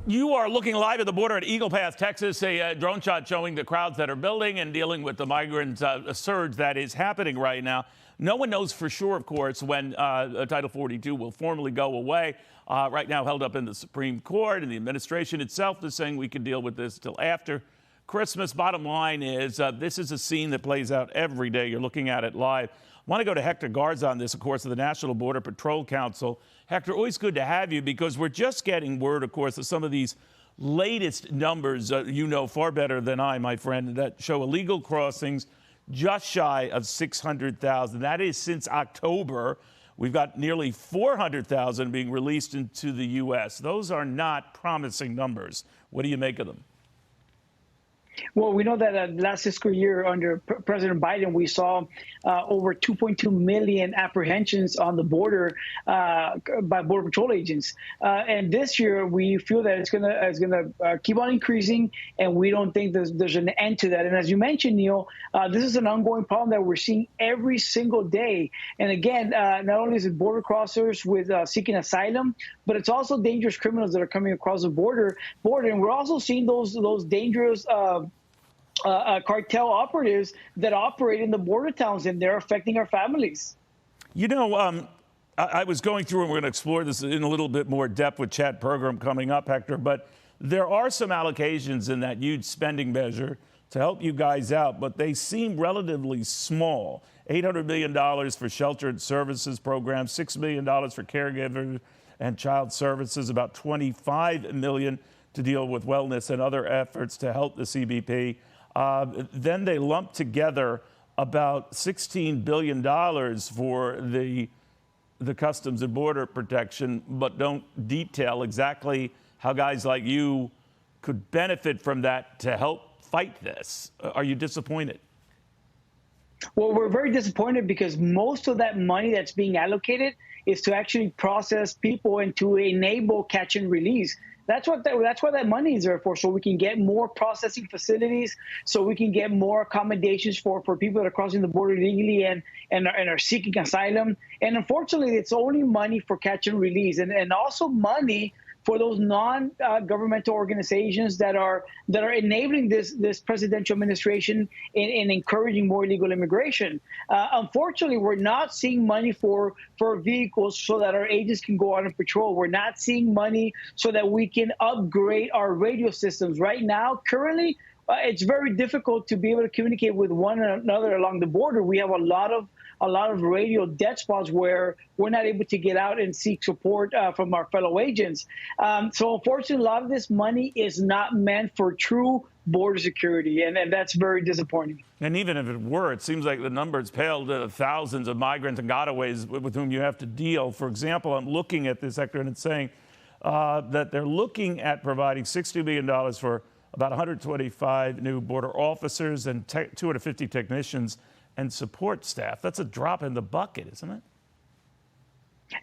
You are looking live at the border at Eagle Pass, Texas, a drone shot showing the crowds that are building and dealing with the migrant surge that is happening right now. No one knows for sure, of course, when Title 42 will formally go away. Right now held up in the Supreme Court, and the administration itself is saying we can deal with this till after Christmas. Bottom line is this is a scene that plays out every day. You're looking at it live. I want to go to Hector Garza on this, of course, of the National Border Patrol Council. Hector, always good to have you, because we're just getting word, of course, of some of these latest numbers, you know far better than I, my friend, that show illegal crossings just shy of 600,000. That is since October. We've got nearly 400,000 being released into the U.S. Those are not promising numbers. What do you make of them? Well, we know that last fiscal year under President Biden, we saw over 2.2 million apprehensions on the border by Border Patrol agents. And this year, we feel that it's gonna keep on increasing, and we don't think there's an end to that. And as you mentioned, Neil, this is an ongoing problem that we're seeing every single day. And again, not only is it border crossers with seeking asylum, but it's also dangerous criminals that are coming across the border. And we're also seeing those dangerous cartel operatives that operate in the border towns, and they're affecting our families. You know, I was going through, and we're going to explore this in a little bit more depth with Chad Program coming up, Hector, but there are some allocations in that huge spending measure to help you guys out, but they seem relatively small. $800 million for sheltered services programs, $6 million for caregiver and child services, about $25 million to deal with wellness and other efforts to help the CBP. Then they lump together about $16 billion for the Customs and Border Protection, but don't detail exactly how guys like you could benefit from that to help fight this. Are you disappointed? Well, we're very disappointed because most of that money that's being allocated is to actually process people and to enable catch and release. That's what that money is there for, so we can get more processing facilities, so we can get more accommodations for people that are crossing the border illegally and are seeking asylum. And unfortunately, it's only money for catch and release, and also money for those non-governmental organizations that are enabling this presidential administration in encouraging more illegal immigration. Unfortunately, we're not seeing money for vehicles so that our agents can go out and patrol. We're not seeing money so that we can upgrade our radio systems. Right now, currently, it's very difficult to be able to communicate with one another along the border. We have a lot of radio dead spots where we're not able to get out and seek support from our fellow agents. So unfortunately, a lot of this money is not meant for true border security, and that's very disappointing. And even if it were, it seems like the numbers pale to thousands of migrants and gotaways with whom you have to deal. For example, I'm looking at this, Hector, and it's saying that they're looking at providing $60 million for about 125 new border officers and 250 technicians and support staff. That's a drop in the bucket, isn't it?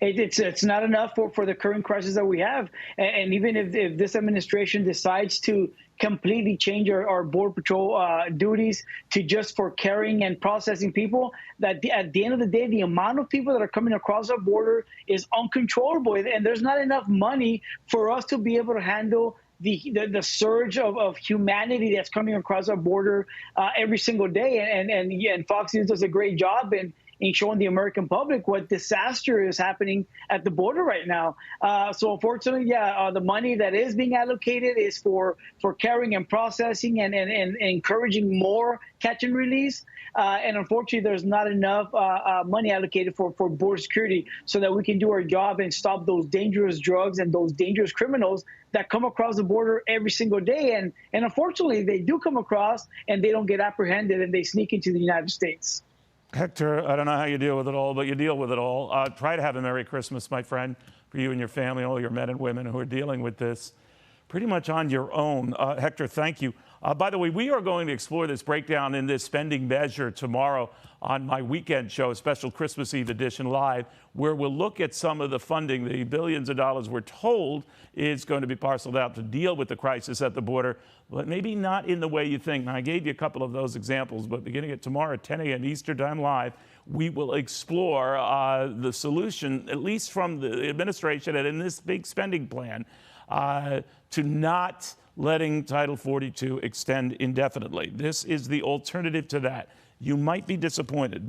It's not enough for the current crisis that we have. And even if this administration decides to completely change our Border Patrol duties to just for carrying and processing people, that at the end of the day, the amount of people that are coming across our border is uncontrollable. And there's not enough money for us to be able to handle the surge of humanity that's coming across our border every single day. And Fox News does a great job in showing the American public what disaster is happening at the border right now. So unfortunately, the money that is being allocated is for carrying and processing and encouraging more catch and release. And unfortunately, there's not enough money allocated for border security so that we can do our job and stop those dangerous drugs and those dangerous criminals that come across the border every single day. And unfortunately, they do come across and they don't get apprehended and they sneak into the United States. Hector, I don't know how you deal with it all, but you deal with it all. Try to have a Merry Christmas, my friend, for you and your family, all your men and women who are dealing with this pretty much on your own. Hector, thank you. By the way, we are going to explore this breakdown in this spending measure tomorrow on my weekend show, a special Christmas Eve edition live, where we'll look at some of the funding, the billions of dollars we're told is going to be parceled out to deal with the crisis at the border, but maybe not in the way you think. Now, I gave you a couple of those examples, but beginning at tomorrow at 10 a.m. Eastern Time live, we will explore the solution, at least from the administration and in this big spending plan, to not letting Title 42 extend indefinitely. This is the alternative to that. You might be disappointed.